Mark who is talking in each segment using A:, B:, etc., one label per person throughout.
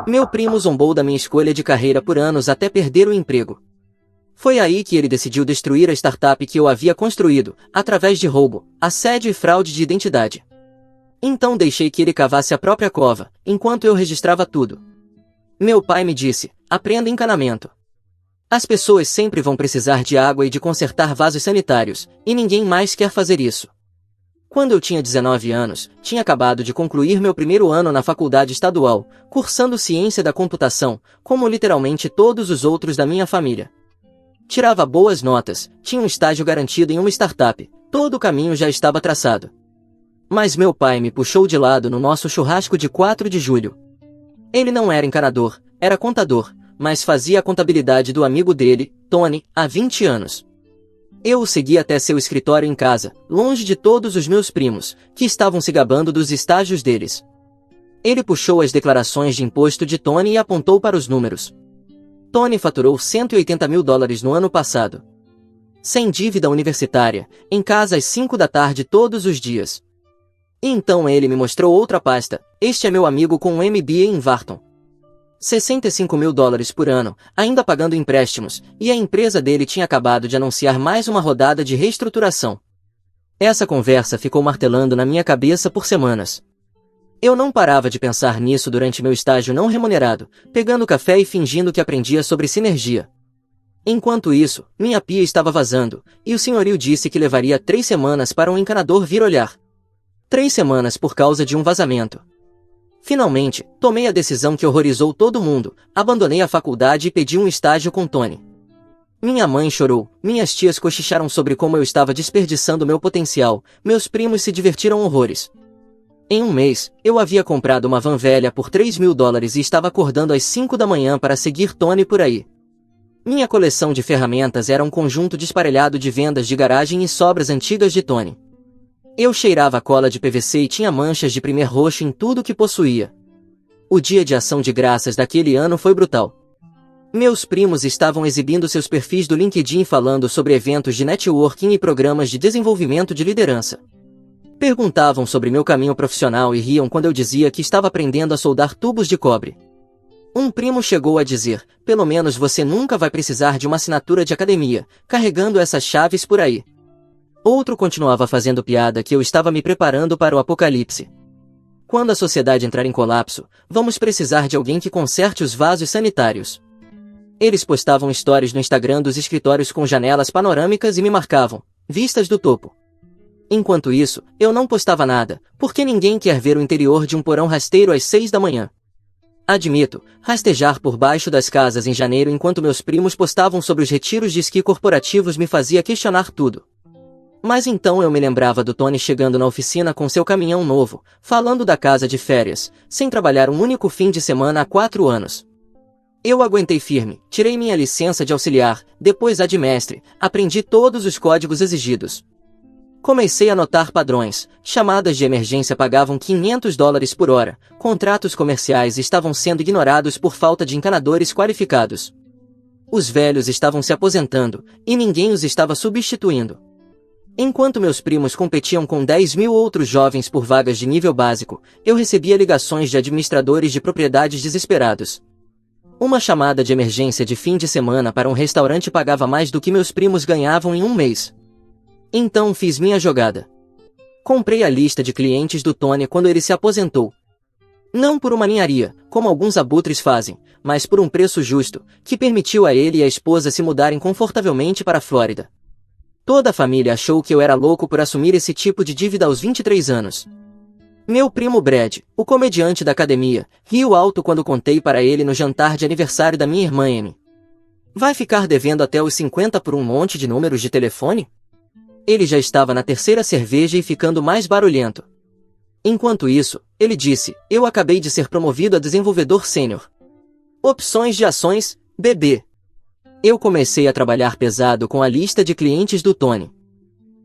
A: Meu primo zombou da minha escolha de carreira por anos até perder o emprego. Foi aí que ele decidiu destruir a startup que eu havia construído, através de roubo, assédio e fraude de identidade. Então deixei que ele cavasse a própria cova, enquanto eu registrava tudo. Meu pai me disse: aprenda encanamento. As pessoas sempre vão precisar de água e de consertar vasos sanitários, e ninguém mais quer fazer isso. Quando eu tinha 19 anos, tinha acabado de concluir meu primeiro ano na faculdade estadual, cursando ciência da computação, como literalmente todos os outros da minha família. Tirava boas notas, tinha um estágio garantido em uma startup, todo o caminho já estava traçado. Mas meu pai me puxou de lado no nosso churrasco de 4 de julho. Ele não era encanador, era contador, mas fazia a contabilidade do amigo dele, Tony, há 20 anos. Eu o segui até seu escritório em casa, longe de todos os meus primos, que estavam se gabando dos estágios deles. Ele puxou as declarações de imposto de Tony e apontou para os números. Tony faturou $180 mil no ano passado. Sem dívida universitária, em casa às 5 da tarde todos os dias. E então ele me mostrou outra pasta: este é meu amigo com um MBA em Wharton. $65 mil por ano, ainda pagando empréstimos, e a empresa dele tinha acabado de anunciar mais uma rodada de reestruturação. Essa conversa ficou martelando na minha cabeça por semanas. Eu não parava de pensar nisso durante meu estágio não remunerado, pegando café e fingindo que aprendia sobre sinergia. Enquanto isso, minha pia estava vazando, e o senhorio disse que levaria 3 semanas para um encanador vir olhar. 3 semanas por causa de um vazamento. Finalmente, tomei a decisão que horrorizou todo mundo, abandonei a faculdade e pedi um estágio com Tony. Minha mãe chorou, minhas tias cochicharam sobre como eu estava desperdiçando meu potencial, meus primos se divertiram horrores. Em um mês, eu havia comprado uma van velha por $3 mil e estava acordando às 5 da manhã para seguir Tony por aí. Minha coleção de ferramentas era um conjunto desparelhado de vendas de garagem e sobras antigas de Tony. Eu cheirava a cola de PVC e tinha manchas de primer roxo em tudo que possuía. O dia de ação de graças daquele ano foi brutal. Meus primos estavam exibindo seus perfis do LinkedIn falando sobre eventos de networking e programas de desenvolvimento de liderança. Perguntavam sobre meu caminho profissional e riam quando eu dizia que estava aprendendo a soldar tubos de cobre. Um primo chegou a dizer: pelo menos você nunca vai precisar de uma assinatura de academia, carregando essas chaves por aí. Outro continuava fazendo piada que eu estava me preparando para o apocalipse. Quando a sociedade entrar em colapso, vamos precisar de alguém que conserte os vasos sanitários. Eles postavam stories no Instagram dos escritórios com janelas panorâmicas e me marcavam: vistas do topo. Enquanto isso, eu não postava nada, porque ninguém quer ver o interior de um porão rasteiro às 6 da manhã. Admito, rastejar por baixo das casas em janeiro enquanto meus primos postavam sobre os retiros de esqui corporativos me fazia questionar tudo. Mas então eu me lembrava do Tony chegando na oficina com seu caminhão novo, falando da casa de férias, sem trabalhar um único fim de semana há 4 anos. Eu aguentei firme, tirei minha licença de auxiliar, depois a de mestre, aprendi todos os códigos exigidos. Comecei a notar padrões: chamadas de emergência pagavam $500 por hora, contratos comerciais estavam sendo ignorados por falta de encanadores qualificados. Os velhos estavam se aposentando, e ninguém os estava substituindo. Enquanto meus primos competiam com 10 mil outros jovens por vagas de nível básico, eu recebia ligações de administradores de propriedades desesperados. Uma chamada de emergência de fim de semana para um restaurante pagava mais do que meus primos ganhavam em um mês. Então fiz minha jogada. Comprei a lista de clientes do Tony quando ele se aposentou. Não por uma ninharia, como alguns abutres fazem, mas por um preço justo, que permitiu a ele e a esposa se mudarem confortavelmente para a Flórida. Toda a família achou que eu era louco por assumir esse tipo de dívida aos 23 anos. Meu primo Brad, o comediante da academia, riu alto quando contei para ele no jantar de aniversário da minha irmã Amy. Vai ficar devendo até os 50 por um monte de números de telefone? Ele já estava na 3ª cerveja e ficando mais barulhento. Enquanto isso, ele disse: eu acabei de ser promovido a desenvolvedor sênior. Opções de ações, bebê. Eu comecei a trabalhar pesado com a lista de clientes do Tony.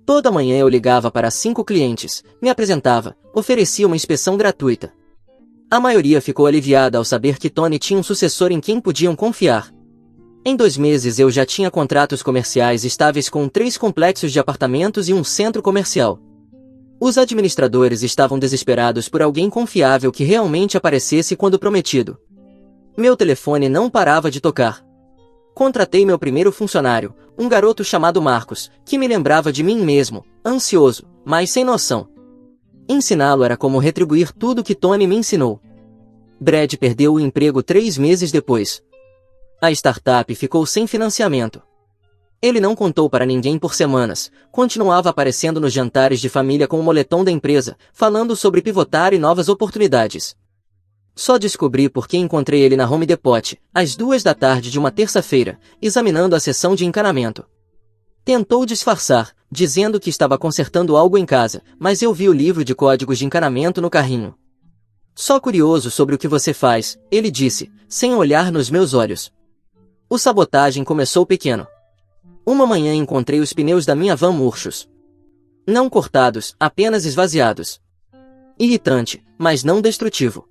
A: Toda manhã eu ligava para 5 clientes, me apresentava, oferecia uma inspeção gratuita. A maioria ficou aliviada ao saber que Tony tinha um sucessor em quem podiam confiar. Em 2 meses eu já tinha contratos comerciais estáveis com 3 complexos de apartamentos e um centro comercial. Os administradores estavam desesperados por alguém confiável que realmente aparecesse quando prometido. Meu telefone não parava de tocar. Contratei meu primeiro funcionário, um garoto chamado Marcos, que me lembrava de mim mesmo, ansioso, mas sem noção. Ensiná-lo era como retribuir tudo que Tony me ensinou. Brad perdeu o emprego 3 meses depois. A startup ficou sem financiamento. Ele não contou para ninguém por semanas, continuava aparecendo nos jantares de família com o moletom da empresa, falando sobre pivotar e novas oportunidades. Só descobri porque encontrei ele na Home Depot, às 2 da tarde de uma terça-feira, examinando a seção de encanamento. Tentou disfarçar, dizendo que estava consertando algo em casa, mas eu vi o livro de códigos de encanamento no carrinho. Só curioso sobre o que você faz, ele disse, sem olhar nos meus olhos. O sabotagem começou pequeno. Uma manhã encontrei os pneus da minha van murchos. Não cortados, apenas esvaziados. Irritante, mas não destrutivo.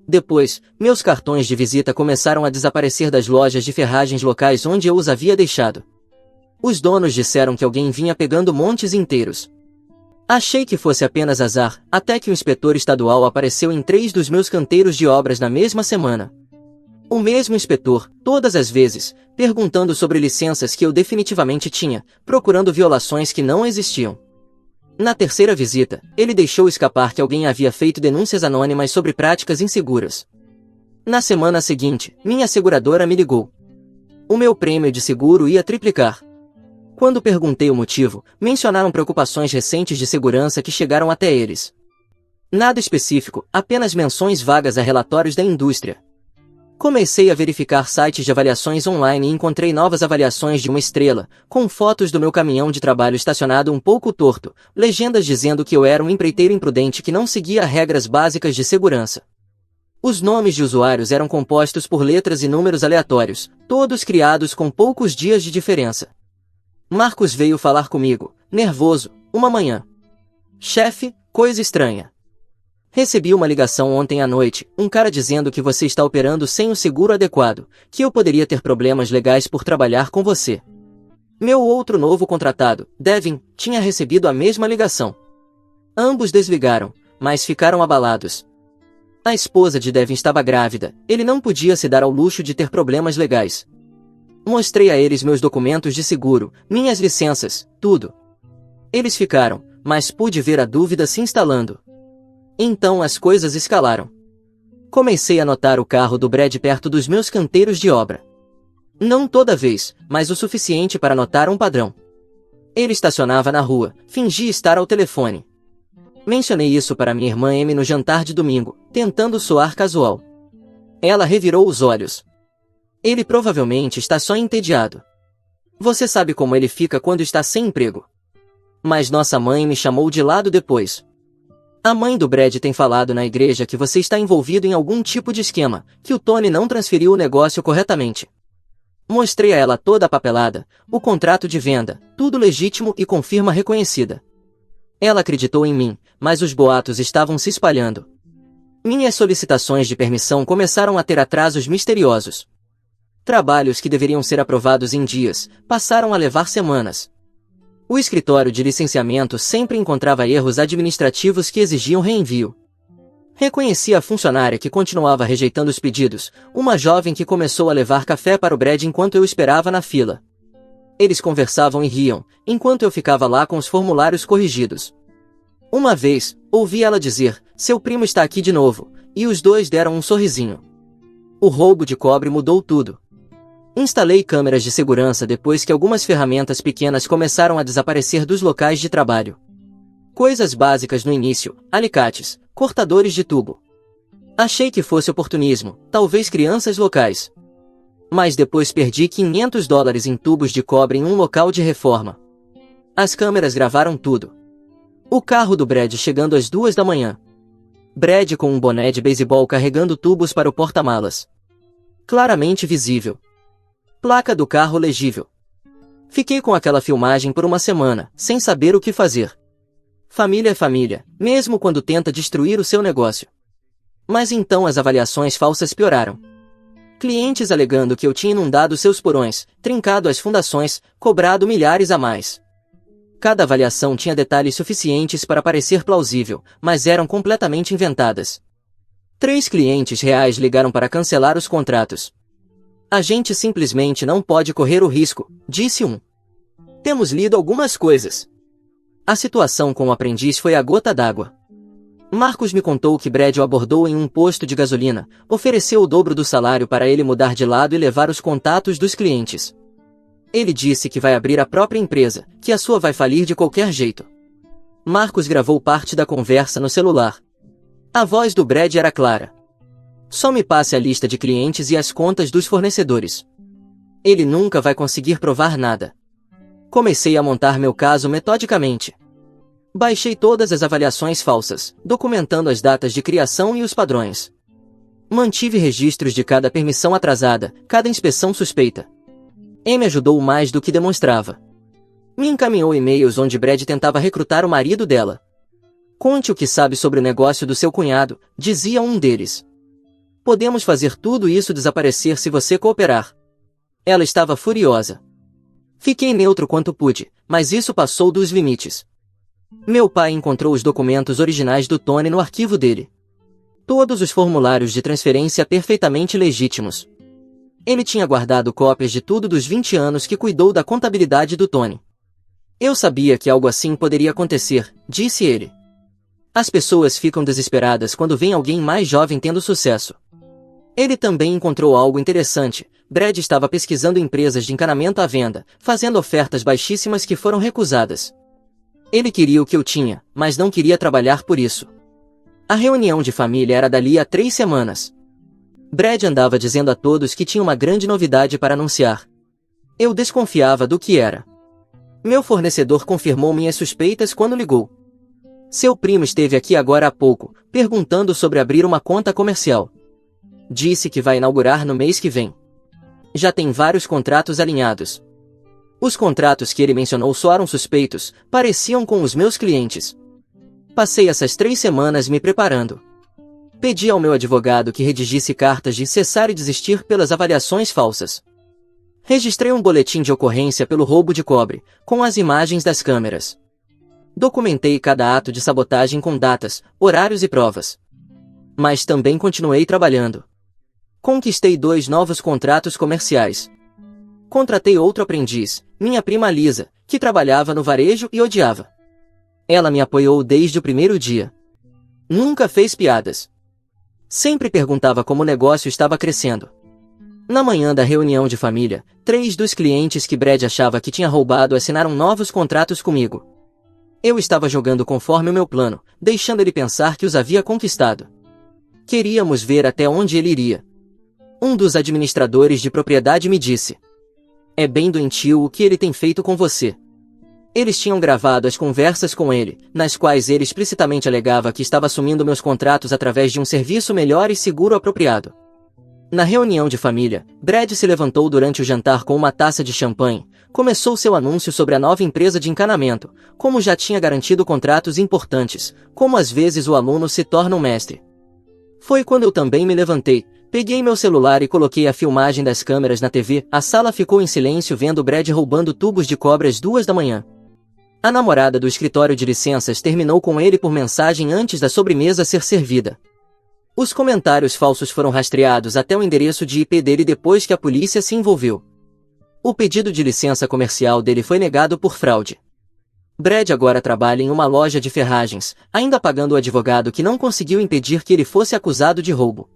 A: Depois, meus cartões de visita começaram a desaparecer das lojas de ferragens locais onde eu os havia deixado. Os donos disseram que alguém vinha pegando montes inteiros. Achei que fosse apenas azar, até que o inspetor estadual apareceu em 3 dos meus canteiros de obras na mesma semana. O mesmo inspetor, todas as vezes, perguntando sobre licenças que eu definitivamente tinha, procurando violações que não existiam. Na terceira visita, ele deixou escapar que alguém havia feito denúncias anônimas sobre práticas inseguras. Na semana seguinte, minha seguradora me ligou. O meu prêmio de seguro ia triplicar. Quando perguntei o motivo, mencionaram preocupações recentes de segurança que chegaram até eles. Nada específico, apenas menções vagas a relatórios da indústria. Comecei a verificar sites de avaliações online e encontrei novas avaliações de 1 estrela, com fotos do meu caminhão de trabalho estacionado um pouco torto, legendas dizendo que eu era um empreiteiro imprudente que não seguia regras básicas de segurança. Os nomes de usuários eram compostos por letras e números aleatórios, todos criados com poucos dias de diferença. Marcos veio falar comigo, nervoso, uma manhã. Chefe, coisa estranha. Recebi uma ligação ontem à noite, um cara dizendo que você está operando sem o seguro adequado, que eu poderia ter problemas legais por trabalhar com você. Meu outro novo contratado, Devin, tinha recebido a mesma ligação. Ambos desligaram, mas ficaram abalados. A esposa de Devin estava grávida, ele não podia se dar ao luxo de ter problemas legais. Mostrei a eles meus documentos de seguro, minhas licenças, tudo. Eles ficaram, mas pude ver a dúvida se instalando. Então as coisas escalaram. Comecei a notar o carro do Brad perto dos meus canteiros de obra. Não toda vez, mas o suficiente para notar um padrão. Ele estacionava na rua, fingia estar ao telefone. Mencionei isso para minha irmã Amy no jantar de domingo, tentando soar casual. Ela revirou os olhos. Ele provavelmente está só entediado. Você sabe como ele fica quando está sem emprego. Mas nossa mãe me chamou de lado depois. A mãe do Brad tem falado na igreja que você está envolvido em algum tipo de esquema, que o Tony não transferiu o negócio corretamente. Mostrei a ela toda a papelada, o contrato de venda, tudo legítimo e com firma reconhecida. Ela acreditou em mim, mas os boatos estavam se espalhando. Minhas solicitações de permissão começaram a ter atrasos misteriosos. Trabalhos que deveriam ser aprovados em dias, passaram a levar semanas. O escritório de licenciamento sempre encontrava erros administrativos que exigiam reenvio. Reconheci a funcionária que continuava rejeitando os pedidos, uma jovem que começou a levar café para o Brad enquanto eu esperava na fila. Eles conversavam e riam, enquanto eu ficava lá com os formulários corrigidos. Uma vez, ouvi ela dizer, seu primo está aqui de novo, e os dois deram um sorrisinho. O roubo de cobre mudou tudo. Instalei câmeras de segurança depois que algumas ferramentas pequenas começaram a desaparecer dos locais de trabalho. Coisas básicas no início, alicates, cortadores de tubo. Achei que fosse oportunismo, talvez crianças locais. Mas depois perdi $500 em tubos de cobre em um local de reforma. As câmeras gravaram tudo. O carro do Brad chegando às 2 da manhã. Brad com um boné de beisebol carregando tubos para o porta-malas. Claramente visível. Placa do carro legível. Fiquei com aquela filmagem por uma semana, sem saber o que fazer. Família é família, mesmo quando tenta destruir o seu negócio. Mas então as avaliações falsas pioraram. Clientes alegando que eu tinha inundado seus porões, trincado as fundações, cobrado milhares a mais. Cada avaliação tinha detalhes suficientes para parecer plausível, mas eram completamente inventadas. 3 clientes reais ligaram para cancelar os contratos. A gente simplesmente não pode correr o risco, disse um. Temos lido algumas coisas. A situação com o aprendiz foi a gota d'água. Marcos me contou que Brad o abordou em um posto de gasolina, ofereceu o dobro do salário para ele mudar de lado e levar os contatos dos clientes. Ele disse que vai abrir a própria empresa, que a sua vai falir de qualquer jeito. Marcos gravou parte da conversa no celular. A voz do Brad era clara. Só me passe a lista de clientes e as contas dos fornecedores. Ele nunca vai conseguir provar nada. Comecei a montar meu caso metodicamente. Baixei todas as avaliações falsas, documentando as datas de criação e os padrões. Mantive registros de cada permissão atrasada, cada inspeção suspeita. Me ajudou mais do que demonstrava. Me encaminhou e-mails onde Brad tentava recrutar o marido dela. Conte o que sabe sobre o negócio do seu cunhado, dizia um deles. Podemos fazer tudo isso desaparecer se você cooperar. Ela estava furiosa. Fiquei neutro quanto pude, mas isso passou dos limites. Meu pai encontrou os documentos originais do Tony no arquivo dele. Todos os formulários de transferência perfeitamente legítimos. Ele tinha guardado cópias de tudo dos 20 anos que cuidou da contabilidade do Tony. Eu sabia que algo assim poderia acontecer, disse ele. As pessoas ficam desesperadas quando vem alguém mais jovem tendo sucesso. Ele também encontrou algo interessante. Brad estava pesquisando empresas de encanamento à venda, fazendo ofertas baixíssimas que foram recusadas. Ele queria o que eu tinha, mas não queria trabalhar por isso. A reunião de família era dali a 3 semanas. Brad andava dizendo a todos que tinha uma grande novidade para anunciar. Eu desconfiava do que era. Meu fornecedor confirmou minhas suspeitas quando ligou. Seu primo esteve aqui agora há pouco, perguntando sobre abrir uma conta comercial. Disse que vai inaugurar no mês que vem. Já tem vários contratos alinhados. Os contratos que ele mencionou soaram suspeitos, pareciam com os meus clientes. Passei essas 3 semanas me preparando. Pedi ao meu advogado que redigisse cartas de cessar e desistir pelas avaliações falsas. Registrei um boletim de ocorrência pelo roubo de cobre, com as imagens das câmeras. Documentei cada ato de sabotagem com datas, horários e provas. Mas também continuei trabalhando. Conquistei 2 novos contratos comerciais. Contratei outro aprendiz, minha prima Lisa, que trabalhava no varejo e odiava. Ela me apoiou desde o primeiro dia. Nunca fez piadas. Sempre perguntava como o negócio estava crescendo. Na manhã da reunião de família, 3 dos clientes que Brad achava que tinha roubado assinaram novos contratos comigo. Eu estava jogando conforme o meu plano, deixando ele pensar que os havia conquistado. Queríamos ver até onde ele iria. Um dos administradores de propriedade me disse: é bem doentio o que ele tem feito com você. Eles tinham gravado as conversas com ele, nas quais ele explicitamente alegava que estava assumindo meus contratos através de um serviço melhor e seguro apropriado. Na reunião de família, Brad se levantou durante o jantar com uma taça de champanhe, começou seu anúncio sobre a nova empresa de encanamento, como já tinha garantido contratos importantes, como às vezes o aluno se torna um mestre. Foi quando eu também me levantei. Peguei meu celular e coloquei a filmagem das câmeras na TV. A sala ficou em silêncio vendo Brad roubando tubos de cobre às 2 da manhã. A namorada do escritório de licenças terminou com ele por mensagem antes da sobremesa ser servida. Os comentários falsos foram rastreados até o endereço de IP dele depois que a polícia se envolveu. O pedido de licença comercial dele foi negado por fraude. Brad agora trabalha em uma loja de ferragens, ainda pagando o advogado que não conseguiu impedir que ele fosse acusado de roubo.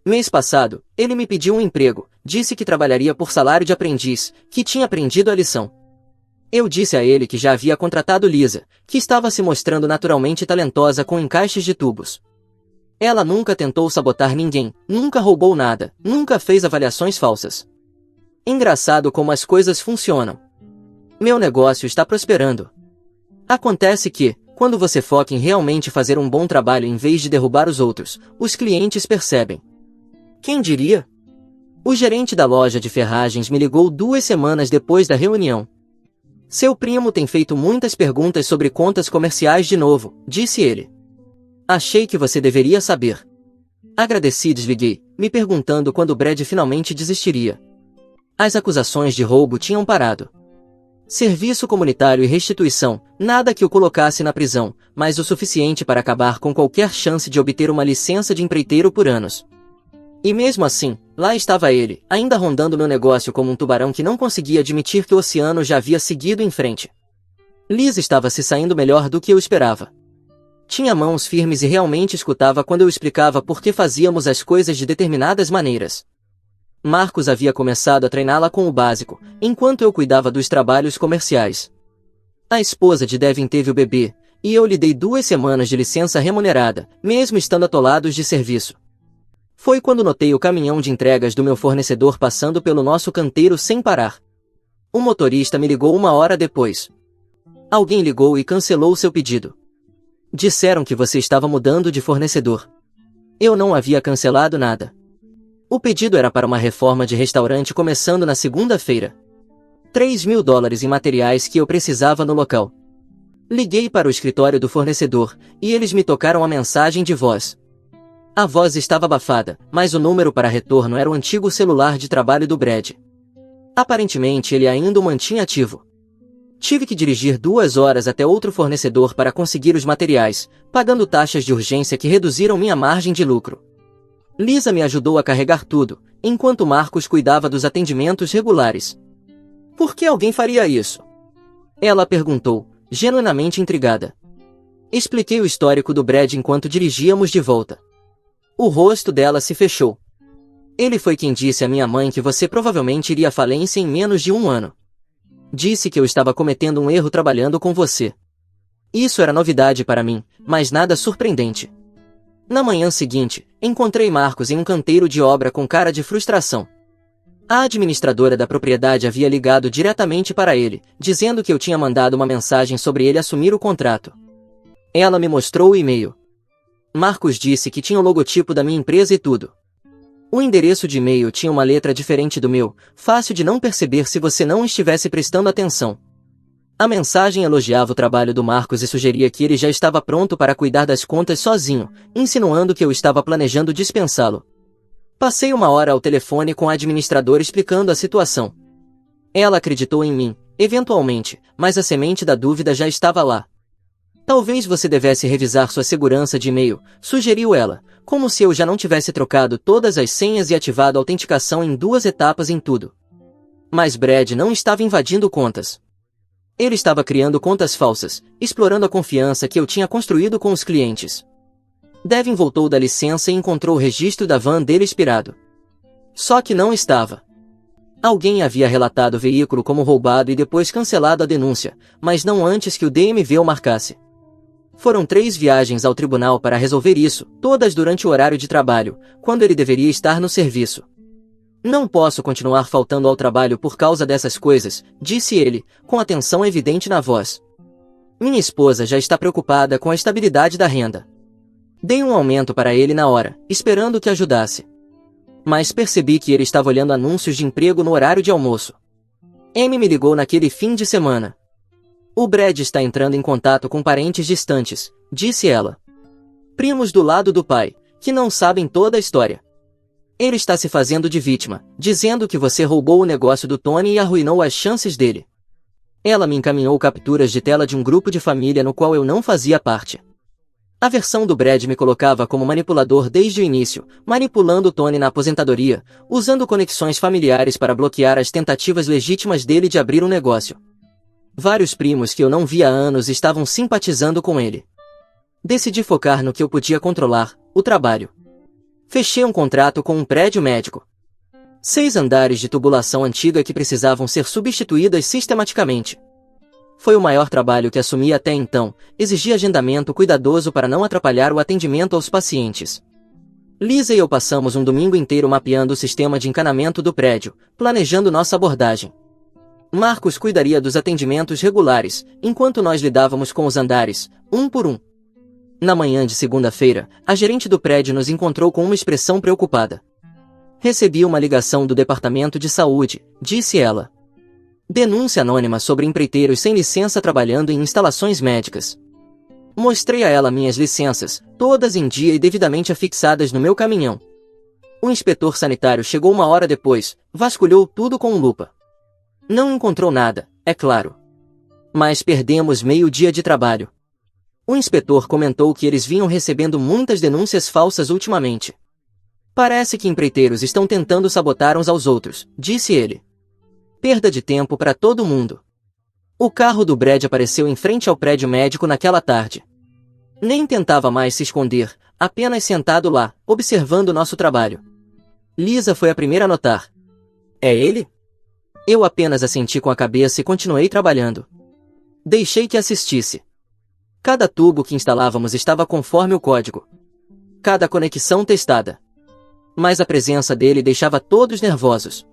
A: Mês passado, ele me pediu um emprego, disse que trabalharia por salário de aprendiz, que tinha aprendido a lição. Eu disse a ele que já havia contratado Lisa, que estava se mostrando naturalmente talentosa com encaixes de tubos. Ela nunca tentou sabotar ninguém, nunca roubou nada, nunca fez avaliações falsas. Engraçado como as coisas funcionam. Meu negócio está prosperando. Acontece que, quando você foca em realmente fazer um bom trabalho em vez de derrubar os outros, os clientes percebem. Quem diria? O gerente da loja de ferragens me ligou 2 semanas depois da reunião. Seu primo tem feito muitas perguntas sobre contas comerciais de novo, disse ele. Achei que você deveria saber. Agradeci e desliguei, me perguntando quando Brad finalmente desistiria. As acusações de roubo tinham parado. Serviço comunitário e restituição, nada que o colocasse na prisão, mas o suficiente para acabar com qualquer chance de obter uma licença de empreiteiro por anos. E mesmo assim, lá estava ele, ainda rondando meu negócio como um tubarão que não conseguia admitir que o oceano já havia seguido em frente. Liz estava se saindo melhor do que eu esperava. Tinha mãos firmes e realmente escutava quando eu explicava por que fazíamos as coisas de determinadas maneiras. Marcos havia começado a treiná-la com o básico, enquanto eu cuidava dos trabalhos comerciais. A esposa de Devin teve o bebê, e eu lhe dei 2 semanas de licença remunerada, mesmo estando atolados de serviço. Foi quando notei o caminhão de entregas do meu fornecedor passando pelo nosso canteiro sem parar. O motorista me ligou 1 hora depois. Alguém ligou e cancelou seu pedido. Disseram que você estava mudando de fornecedor. Eu não havia cancelado nada. O pedido era para uma reforma de restaurante começando na segunda-feira. $3.000 em materiais que eu precisava no local. Liguei para o escritório do fornecedor, e eles me tocaram a mensagem de voz. A voz estava abafada, mas o número para retorno era o antigo celular de trabalho do Brad. Aparentemente ele ainda o mantinha ativo. Tive que dirigir 2 horas até outro fornecedor para conseguir os materiais, pagando taxas de urgência que reduziram minha margem de lucro. Lisa me ajudou a carregar tudo, enquanto Marcos cuidava dos atendimentos regulares. Por que alguém faria isso? Ela perguntou, genuinamente intrigada. Expliquei o histórico do Brad enquanto dirigíamos de volta. O rosto dela se fechou. Ele foi quem disse à minha mãe que você provavelmente iria à falência em menos de 1 ano. Disse que eu estava cometendo um erro trabalhando com você. Isso era novidade para mim, mas nada surpreendente. Na manhã seguinte, encontrei Marcos em um canteiro de obra com cara de frustração. A administradora da propriedade havia ligado diretamente para ele, dizendo que eu tinha mandado uma mensagem sobre ele assumir o contrato. Ela me mostrou o e-mail. Marcos disse que tinha o logotipo da minha empresa e tudo. O endereço de e-mail tinha uma letra diferente do meu, fácil de não perceber se você não estivesse prestando atenção. A mensagem elogiava o trabalho do Marcos e sugeria que ele já estava pronto para cuidar das contas sozinho, insinuando que eu estava planejando dispensá-lo. Passei 1 hora ao telefone com a administradora explicando a situação. Ela acreditou em mim, eventualmente, mas a semente da dúvida já estava lá. Talvez você devesse revisar sua segurança de e-mail, sugeriu ela, como se eu já não tivesse trocado todas as senhas e ativado a autenticação em 2 etapas em tudo. Mas Brad não estava invadindo contas. Ele estava criando contas falsas, explorando a confiança que eu tinha construído com os clientes. Devin voltou da licença e encontrou o registro da van dele expirado. Só que não estava. Alguém havia relatado o veículo como roubado e depois cancelado a denúncia, mas não antes que o DMV o marcasse. Foram 3 viagens ao tribunal para resolver isso, todas durante o horário de trabalho, quando ele deveria estar no serviço. Não posso continuar faltando ao trabalho por causa dessas coisas, disse ele, com a tensão evidente na voz. Minha esposa já está preocupada com a estabilidade da renda. Dei um aumento para ele na hora, esperando que ajudasse. Mas percebi que ele estava olhando anúncios de emprego no horário de almoço. Amy me ligou naquele fim de semana. O Brad está entrando em contato com parentes distantes, disse ela. Primos do lado do pai, que não sabem toda a história. Ele está se fazendo de vítima, dizendo que você roubou o negócio do Tony e arruinou as chances dele. Ela me encaminhou capturas de tela de um grupo de família no qual eu não fazia parte. A versão do Brad me colocava como manipulador desde o início, manipulando Tony na aposentadoria, usando conexões familiares para bloquear as tentativas legítimas dele de abrir um negócio. Vários primos que eu não via há anos estavam simpatizando com ele. Decidi focar no que eu podia controlar, o trabalho. Fechei um contrato com um prédio médico. 6 andares de tubulação antiga que precisavam ser substituídas sistematicamente. Foi o maior trabalho que assumi até então, exigia agendamento cuidadoso para não atrapalhar o atendimento aos pacientes. Lisa e eu passamos um domingo inteiro mapeando o sistema de encanamento do prédio, planejando nossa abordagem. Marcos cuidaria dos atendimentos regulares, enquanto nós lidávamos com os andares, um por um. Na manhã de segunda-feira, a gerente do prédio nos encontrou com uma expressão preocupada. Recebi uma ligação do departamento de saúde, disse ela. Denúncia anônima sobre empreiteiros sem licença trabalhando em instalações médicas. Mostrei a ela minhas licenças, todas em dia e devidamente afixadas no meu caminhão. O inspetor sanitário chegou 1 hora depois, vasculhou tudo com lupa. Não encontrou nada, é claro. Mas perdemos meio dia de trabalho. O inspetor comentou que eles vinham recebendo muitas denúncias falsas ultimamente. Parece que empreiteiros estão tentando sabotar uns aos outros, disse ele. Perda de tempo para todo mundo. O carro do Brad apareceu em frente ao prédio médico naquela tarde. Nem tentava mais se esconder, apenas sentado lá, observando nosso trabalho. Lisa foi a primeira a notar. É ele? Eu apenas assenti com a cabeça e continuei trabalhando. Deixei que assistisse. Cada tubo que instalávamos estava conforme o código. Cada conexão testada. Mas a presença dele deixava todos nervosos.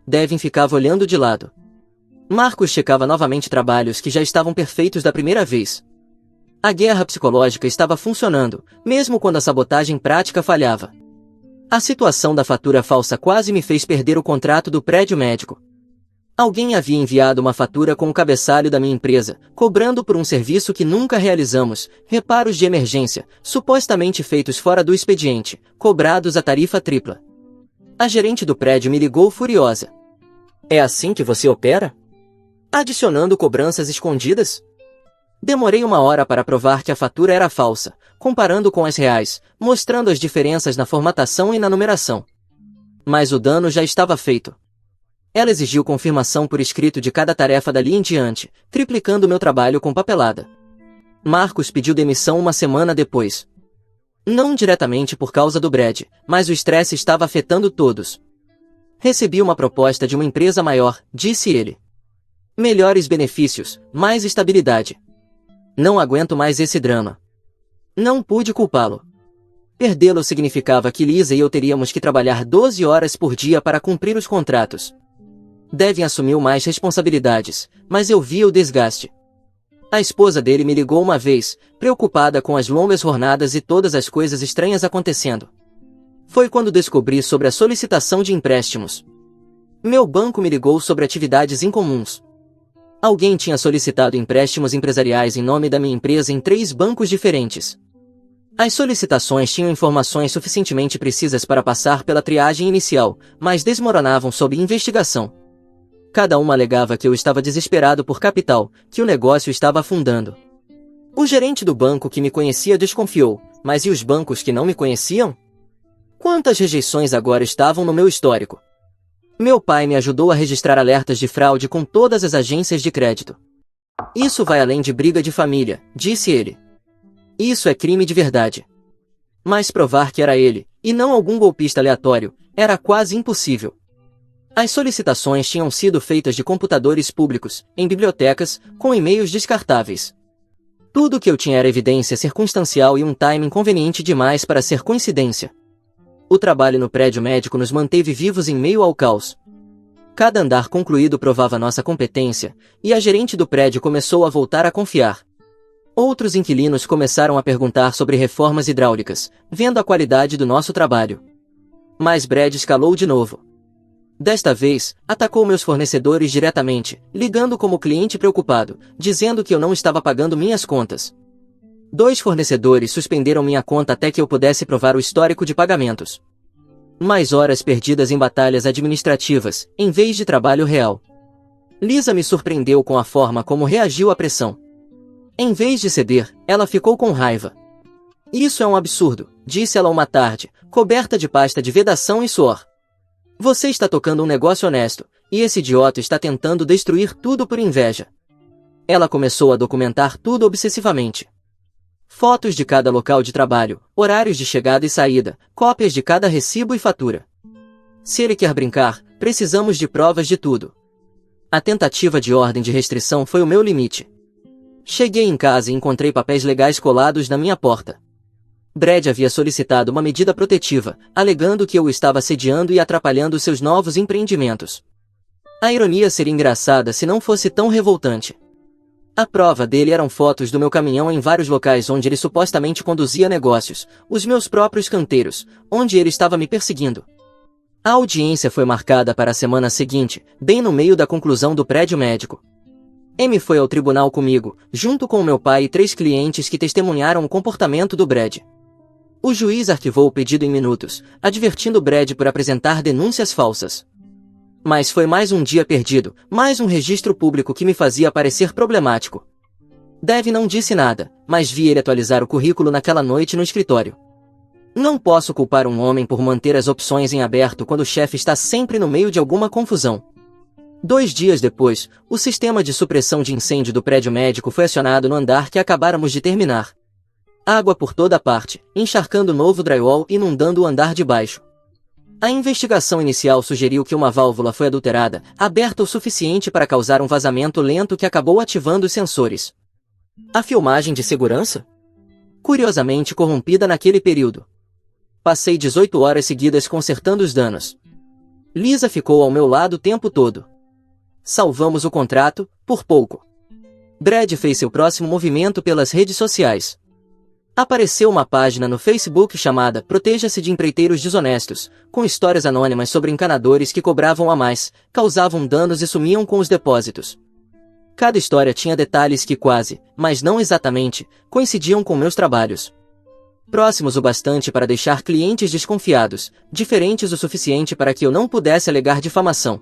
A: Devin ficava olhando de lado. Marcos checava novamente trabalhos que já estavam perfeitos da primeira vez. A guerra psicológica estava funcionando, mesmo quando a sabotagem prática falhava. A situação da fatura falsa quase me fez perder o contrato do prédio médico. Alguém havia enviado uma fatura com o cabeçalho da minha empresa, cobrando por um serviço que nunca realizamos, reparos de emergência, supostamente feitos fora do expediente, cobrados a tarifa tripla. A gerente do prédio me ligou furiosa. É assim que você opera? Adicionando cobranças escondidas? Demorei 1 hora para provar que a fatura era falsa, comparando com as reais, mostrando as diferenças na formatação e na numeração. Mas o dano já estava feito. Ela exigiu confirmação por escrito de cada tarefa dali em diante, triplicando meu trabalho com papelada. Marcos pediu demissão 1 semana depois. Não diretamente por causa do Brad, mas o estresse estava afetando todos. Recebi uma proposta de uma empresa maior, disse ele. Melhores benefícios, mais estabilidade. Não aguento mais esse drama. Não pude culpá-lo. Perdê-lo significava que Lisa e eu teríamos que trabalhar 12 horas por dia para cumprir os contratos. Devin assumiu mais responsabilidades, mas eu via o desgaste. A esposa dele me ligou uma vez, preocupada com as longas jornadas e todas as coisas estranhas acontecendo. Foi quando descobri sobre a solicitação de empréstimos. Meu banco me ligou sobre atividades incomuns. Alguém tinha solicitado empréstimos empresariais em nome da minha empresa em 3 bancos diferentes. As solicitações tinham informações suficientemente precisas para passar pela triagem inicial, mas desmoronavam sob investigação. Cada uma alegava que eu estava desesperado por capital, que o negócio estava afundando. O gerente do banco que me conhecia desconfiou, mas e os bancos que não me conheciam? Quantas rejeições agora estavam no meu histórico? Meu pai me ajudou a registrar alertas de fraude com todas as agências de crédito. Isso vai além de briga de família, disse ele. Isso é crime de verdade. Mas provar que era ele, e não algum golpista aleatório, era quase impossível. As solicitações tinham sido feitas de computadores públicos, em bibliotecas, com e-mails descartáveis. Tudo o que eu tinha era evidência circunstancial e um timing conveniente demais para ser coincidência. O trabalho no prédio médico nos manteve vivos em meio ao caos. Cada andar concluído provava nossa competência, e a gerente do prédio começou a voltar a confiar. Outros inquilinos começaram a perguntar sobre reformas hidráulicas, vendo a qualidade do nosso trabalho. Mas Brad escalou de novo. Desta vez, atacou meus fornecedores diretamente, ligando como cliente preocupado, dizendo que eu não estava pagando minhas contas. 2 fornecedores suspenderam minha conta até que eu pudesse provar o histórico de pagamentos. Mais horas perdidas em batalhas administrativas, em vez de trabalho real. Lisa me surpreendeu com a forma como reagiu à pressão. Em vez de ceder, ela ficou com raiva. Isso é um absurdo, disse ela uma tarde, coberta de pasta de vedação e suor. Você está tocando um negócio honesto, e esse idiota está tentando destruir tudo por inveja. Ela começou a documentar tudo obsessivamente. Fotos de cada local de trabalho, horários de chegada e saída, cópias de cada recibo e fatura. Se ele quer brincar, precisamos de provas de tudo. A tentativa de ordem de restrição foi o meu limite. Cheguei em casa e encontrei papéis legais colados na minha porta. Brad havia solicitado uma medida protetiva, alegando que eu o estava assediando e atrapalhando seus novos empreendimentos. A ironia seria engraçada se não fosse tão revoltante. A prova dele eram fotos do meu caminhão em vários locais onde ele supostamente conduzia negócios, os meus próprios canteiros, onde ele estava me perseguindo. A audiência foi marcada para a semana seguinte, bem no meio da conclusão do prédio médico. M foi ao tribunal comigo, junto com meu pai e 3 clientes que testemunharam o comportamento do Brad. O juiz arquivou o pedido em minutos, advertindo Brad por apresentar denúncias falsas. Mas foi mais um dia perdido, mais um registro público que me fazia parecer problemático. Dev não disse nada, mas vi ele atualizar o currículo naquela noite no escritório. Não posso culpar um homem por manter as opções em aberto quando o chefe está sempre no meio de alguma confusão. 2 dias depois, o sistema de supressão de incêndio do prédio médico foi acionado no andar que acabáramos de terminar. Água por toda parte, encharcando o novo drywall e inundando o andar de baixo. A investigação inicial sugeriu que uma válvula foi adulterada, aberta o suficiente para causar um vazamento lento que acabou ativando os sensores. A filmagem de segurança? Curiosamente corrompida naquele período. Passei 18 horas seguidas consertando os danos. Lisa ficou ao meu lado o tempo todo. Salvamos o contrato, por pouco. Brad fez seu próximo movimento pelas redes sociais. Apareceu uma página no Facebook chamada Proteja-se de Empreiteiros Desonestos, com histórias anônimas sobre encanadores que cobravam a mais, causavam danos e sumiam com os depósitos. Cada história tinha detalhes que quase, mas não exatamente, coincidiam com meus trabalhos. Próximos o bastante para deixar clientes desconfiados, diferentes o suficiente para que eu não pudesse alegar difamação.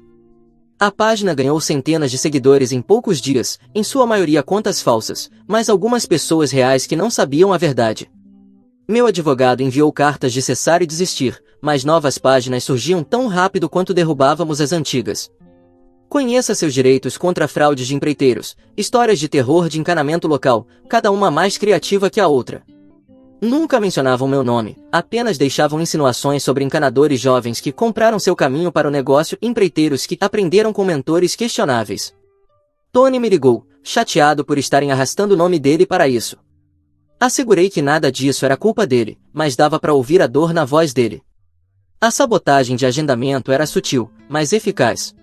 A: A página ganhou centenas de seguidores em poucos dias, em sua maioria contas falsas, mas algumas pessoas reais que não sabiam a verdade. Meu advogado enviou cartas de cessar e desistir, mas novas páginas surgiam tão rápido quanto derrubávamos as antigas. Conheça seus direitos contra fraudes de empreiteiros, histórias de terror de encanamento local, cada uma mais criativa que a outra. Nunca mencionavam meu nome, apenas deixavam insinuações sobre encanadores jovens que compraram seu caminho para o negócio e empreiteiros que aprenderam com mentores questionáveis. Tony me ligou, chateado por estarem arrastando o nome dele para isso. Assegurei que nada disso era culpa dele, mas dava para ouvir a dor na voz dele. A sabotagem de agendamento era sutil, mas eficaz.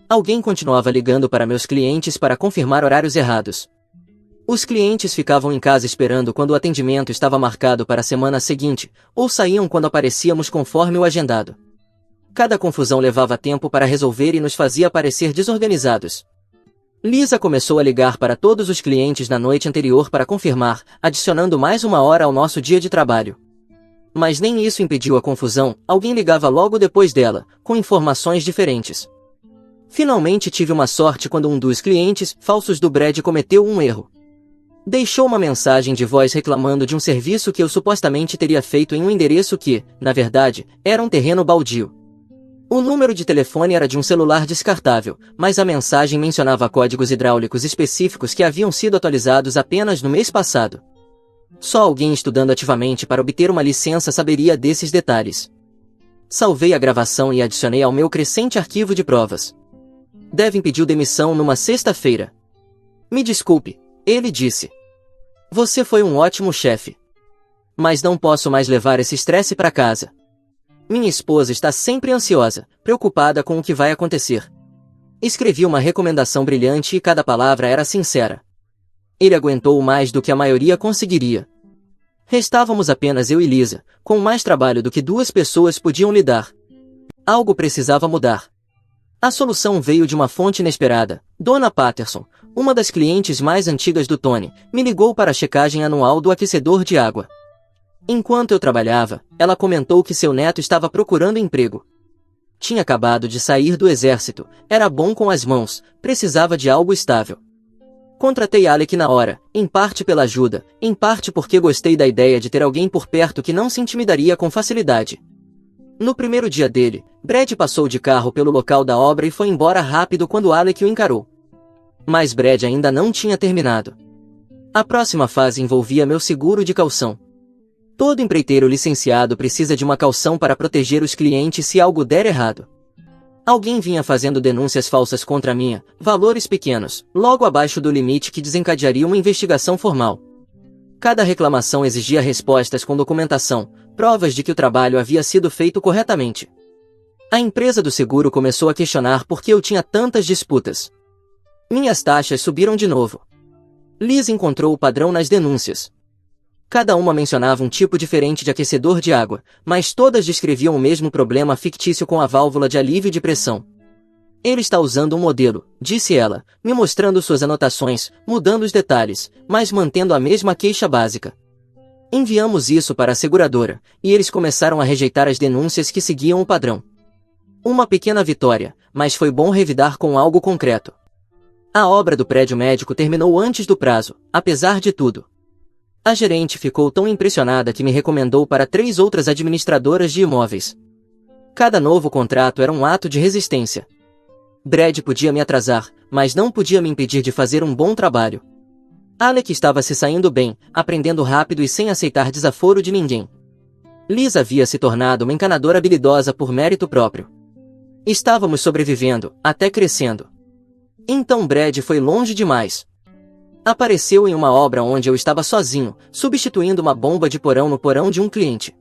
A: Alguém continuava ligando para meus clientes para confirmar horários errados. Os clientes ficavam em casa esperando quando o atendimento estava marcado para a semana seguinte, ou saíam quando aparecíamos conforme o agendado. Cada confusão levava tempo para resolver e nos fazia parecer desorganizados. Lisa começou a ligar para todos os clientes na noite anterior para confirmar, adicionando mais 1 hora ao nosso dia de trabalho. Mas nem isso impediu a confusão, alguém ligava logo depois dela, com informações diferentes. Finalmente tive uma sorte quando um dos clientes falsos do Brad cometeu um erro. Deixou uma mensagem de voz reclamando de um serviço que eu supostamente teria feito em um endereço que, na verdade, era um terreno baldio. O número de telefone era de um celular descartável, mas a mensagem mencionava códigos hidráulicos específicos que haviam sido atualizados apenas no mês passado. Só alguém estudando ativamente para obter uma licença saberia desses detalhes. Salvei a gravação e adicionei ao meu crescente arquivo de provas. Devin pediu demissão numa sexta-feira. Me desculpe, ele disse. Você foi um ótimo chefe. Mas não posso mais levar esse estresse para casa. Minha esposa está sempre ansiosa, preocupada com o que vai acontecer. Escrevi uma recomendação brilhante e cada palavra era sincera. Ele aguentou mais do que a maioria conseguiria. Restávamos apenas eu e Lisa, com mais trabalho do que 2 pessoas podiam lidar. Algo precisava mudar. A solução veio de uma fonte inesperada. Dona Patterson, uma das clientes mais antigas do Tony, me ligou para a checagem anual do aquecedor de água. Enquanto eu trabalhava, ela comentou que seu neto estava procurando emprego. Tinha acabado de sair do exército, era bom com as mãos, precisava de algo estável. Contratei Alec na hora, em parte pela ajuda, em parte porque gostei da ideia de ter alguém por perto que não se intimidaria com facilidade. No primeiro dia dele, Brad passou de carro pelo local da obra e foi embora rápido quando Alec o encarou. Mas Brad ainda não tinha terminado. A próxima fase envolvia meu seguro de caução. Todo empreiteiro licenciado precisa de uma caução para proteger os clientes se algo der errado. Alguém vinha fazendo denúncias falsas contra mim, valores pequenos, logo abaixo do limite que desencadearia uma investigação formal. Cada reclamação exigia respostas com documentação, provas de que o trabalho havia sido feito corretamente. A empresa do seguro começou a questionar por que eu tinha tantas disputas. Minhas taxas subiram de novo. Liz encontrou o padrão nas denúncias. Cada uma mencionava um tipo diferente de aquecedor de água, mas todas descreviam o mesmo problema fictício com a válvula de alívio de pressão. Ele está usando um modelo, disse ela, me mostrando suas anotações, mudando os detalhes, mas mantendo a mesma queixa básica. Enviamos isso para a seguradora, e eles começaram a rejeitar as denúncias que seguiam o padrão. Uma pequena vitória, mas foi bom revidar com algo concreto. A obra do prédio médico terminou antes do prazo, apesar de tudo. A gerente ficou tão impressionada que me recomendou para 3 outras administradoras de imóveis. Cada novo contrato era um ato de resistência. Brad podia me atrasar, mas não podia me impedir de fazer um bom trabalho. Alec estava se saindo bem, aprendendo rápido e sem aceitar desaforo de ninguém. Liz havia se tornado uma encanadora habilidosa por mérito próprio. Estávamos sobrevivendo, até crescendo. Então Brad foi longe demais. Apareceu em uma obra onde eu estava sozinho, substituindo uma bomba de porão no porão de um cliente.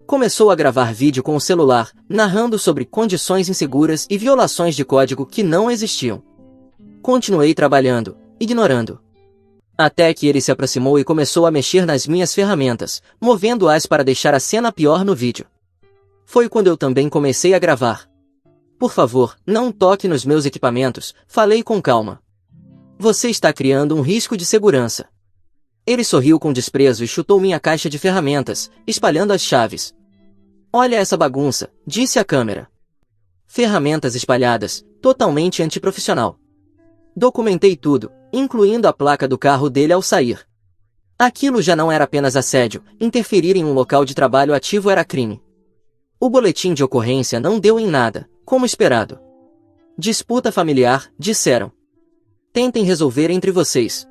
A: Começou a gravar vídeo com o celular, narrando sobre condições inseguras e violações de código que não existiam. Continuei trabalhando, ignorando. Até que ele se aproximou e começou a mexer nas minhas ferramentas, movendo-as para deixar a cena pior no vídeo. Foi quando eu também comecei a gravar. Por favor, não toque nos meus equipamentos, falei com calma. Você está criando um risco de segurança. Ele sorriu com desprezo e chutou minha caixa de ferramentas, espalhando as chaves. Olha essa bagunça, disse à câmera. Ferramentas espalhadas, totalmente antiprofissional. Documentei tudo, incluindo a placa do carro dele ao sair. Aquilo já não era apenas assédio, interferir em um local de trabalho ativo era crime. O boletim de ocorrência não deu em nada, como esperado. Disputa familiar, disseram. Tentem resolver entre vocês.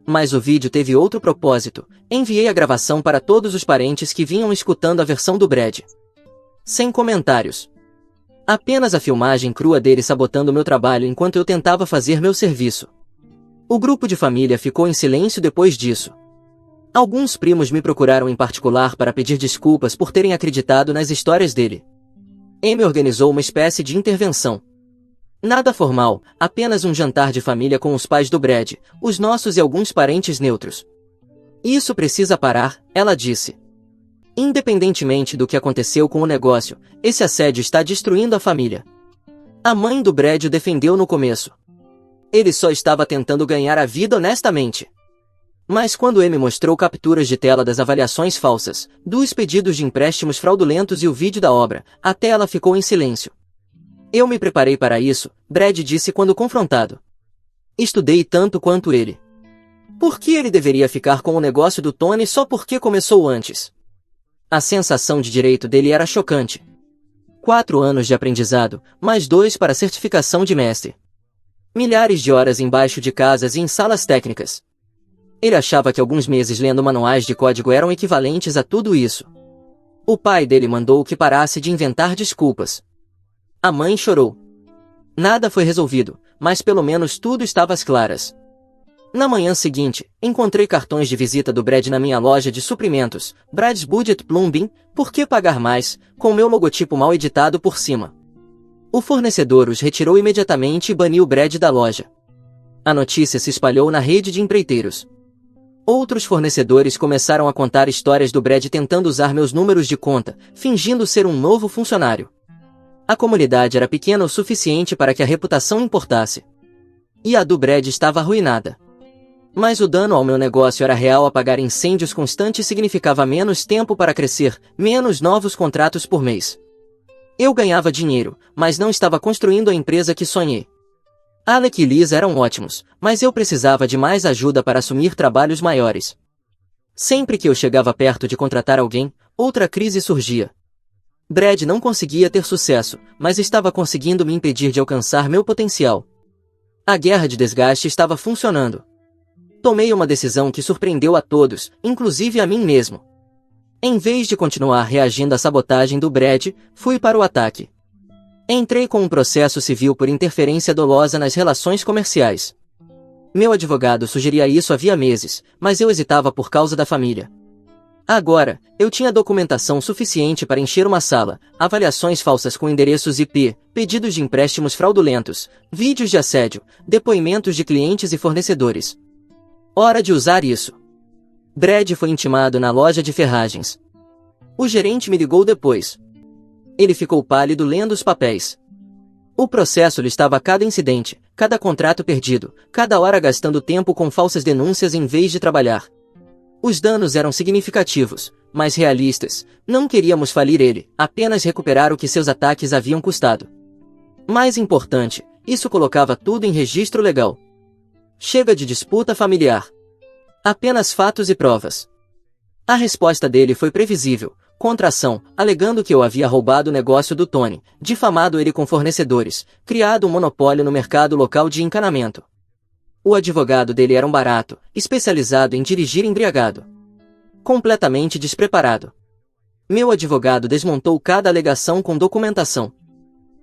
A: Mas o vídeo teve outro propósito, enviei a gravação para todos os parentes que vinham escutando a versão do Brad. Sem comentários. Apenas a filmagem crua dele sabotando meu trabalho enquanto eu tentava fazer meu serviço. O grupo de família ficou em silêncio depois disso. Alguns primos me procuraram em particular para pedir desculpas por terem acreditado nas histórias dele. Amy organizou uma espécie de intervenção. Nada formal, apenas um jantar de família com os pais do Brad, os nossos e alguns parentes neutros. Isso precisa parar, ela disse. Independentemente do que aconteceu com o negócio, esse assédio está destruindo a família. A mãe do Brad o defendeu no começo. Ele só estava tentando ganhar a vida honestamente. Mas quando Amy mostrou capturas de tela das avaliações falsas, dos pedidos de empréstimos fraudulentos e o vídeo da obra, até ela ficou em silêncio. Eu me preparei para isso, Brad disse quando confrontado. Estudei tanto quanto ele. Por que ele deveria ficar com o negócio do Tony só porque começou antes? A sensação de direito dele era chocante. 4 anos de aprendizado, mais 2 para a certificação de mestre. Milhares de horas embaixo de casas e em salas técnicas. Ele achava que alguns meses lendo manuais de código eram equivalentes a tudo isso. O pai dele mandou que parasse de inventar desculpas. A mãe chorou. Nada foi resolvido, mas pelo menos tudo estava às claras. Na manhã seguinte, encontrei cartões de visita do Brad na minha loja de suprimentos, Brad's Budget Plumbing, por que pagar mais, com meu logotipo mal editado por cima. O fornecedor os retirou imediatamente e baniu o Brad da loja. A notícia se espalhou na rede de empreiteiros. Outros fornecedores começaram a contar histórias do Brad tentando usar meus números de conta, fingindo ser um novo funcionário. A comunidade era pequena o suficiente para que a reputação importasse. E a do Brad estava arruinada. Mas o dano ao meu negócio era real. Apagar incêndios constantes significava menos tempo para crescer, menos novos contratos por mês. Eu ganhava dinheiro, mas não estava construindo a empresa que sonhei. Alec e Liz eram ótimos, mas eu precisava de mais ajuda para assumir trabalhos maiores. Sempre que eu chegava perto de contratar alguém, outra crise surgia. Brad não conseguia ter sucesso, mas estava conseguindo me impedir de alcançar meu potencial. A guerra de desgaste estava funcionando. Tomei uma decisão que surpreendeu a todos, inclusive a mim mesmo. Em vez de continuar reagindo à sabotagem do Brad, fui para o ataque. Entrei com um processo civil por interferência dolosa nas relações comerciais. Meu advogado sugeria isso havia meses, mas eu hesitava por causa da família. Agora, eu tinha documentação suficiente para encher uma sala, avaliações falsas com endereços IP, pedidos de empréstimos fraudulentos, vídeos de assédio, depoimentos de clientes e fornecedores. Hora de usar isso. Brad foi intimado na loja de ferragens. O gerente me ligou depois. Ele ficou pálido lendo os papéis. O processo listava cada incidente, cada contrato perdido, cada hora gastando tempo com falsas denúncias em vez de trabalhar. Os danos eram significativos, mas realistas. Não queríamos falir ele, apenas recuperar o que seus ataques haviam custado. Mais importante, isso colocava tudo em registro legal. Chega de disputa familiar. Apenas fatos e provas. A resposta dele foi previsível. Contração, alegando que eu havia roubado o negócio do Tony, difamado ele com fornecedores, criado um monopólio no mercado local de encanamento. O advogado dele era um barato, especializado em dirigir embriagado. Completamente despreparado. Meu advogado desmontou cada alegação com documentação.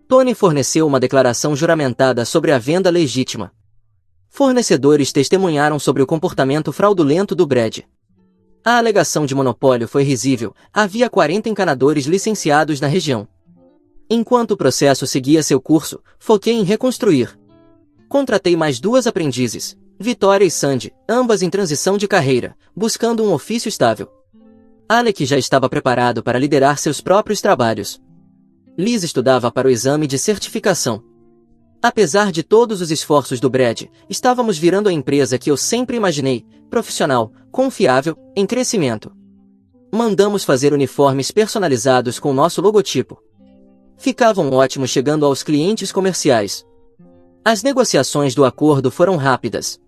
A: Tony forneceu uma declaração juramentada sobre a venda legítima. Fornecedores testemunharam sobre o comportamento fraudulento do Brad. A alegação de monopólio foi risível, havia 40 encanadores licenciados na região. Enquanto o processo seguia seu curso, foquei em reconstruir. Contratei mais 2 aprendizes, Vitória e Sandy, ambas em transição de carreira, buscando um ofício estável. Alec já estava preparado para liderar seus próprios trabalhos. Liz estudava para o exame de certificação. Apesar de todos os esforços do Brad, estávamos virando a empresa que eu sempre imaginei, profissional, confiável, em crescimento. Mandamos fazer uniformes personalizados com nosso logotipo. Ficavam ótimos chegando aos clientes comerciais. As negociações do acordo foram rápidas.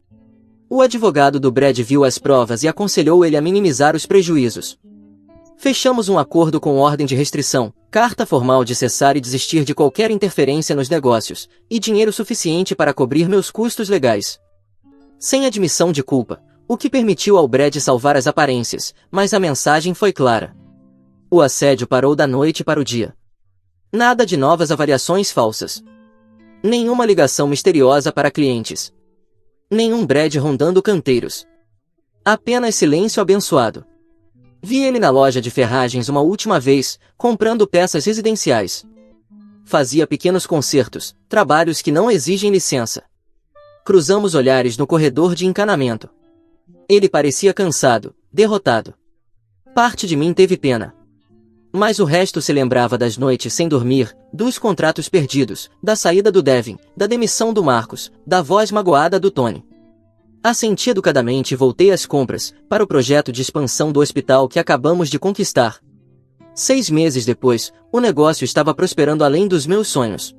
A: O advogado do Brad viu as provas e aconselhou ele a minimizar os prejuízos. Fechamos um acordo com ordem de restrição, carta formal de cessar e desistir de qualquer interferência nos negócios, e dinheiro suficiente para cobrir meus custos legais. Sem admissão de culpa, o que permitiu ao Brad salvar as aparências, mas a mensagem foi clara. O assédio parou da noite para o dia. Nada de novas avaliações falsas. Nenhuma ligação misteriosa para clientes. Nenhum Brad rondando canteiros. Apenas silêncio abençoado. Vi ele na loja de ferragens uma última vez, comprando peças residenciais. Fazia pequenos consertos, trabalhos que não exigem licença. Cruzamos olhares no corredor de encanamento. Ele parecia cansado, derrotado. Parte de mim teve pena. Mas o resto se lembrava das noites sem dormir, dos contratos perdidos, da saída do Devin, da demissão do Marcos, da voz magoada do Tony. Assenti educadamente e voltei às compras, para o projeto de expansão do hospital que acabamos de conquistar. 6 meses depois, o negócio estava prosperando além dos meus sonhos.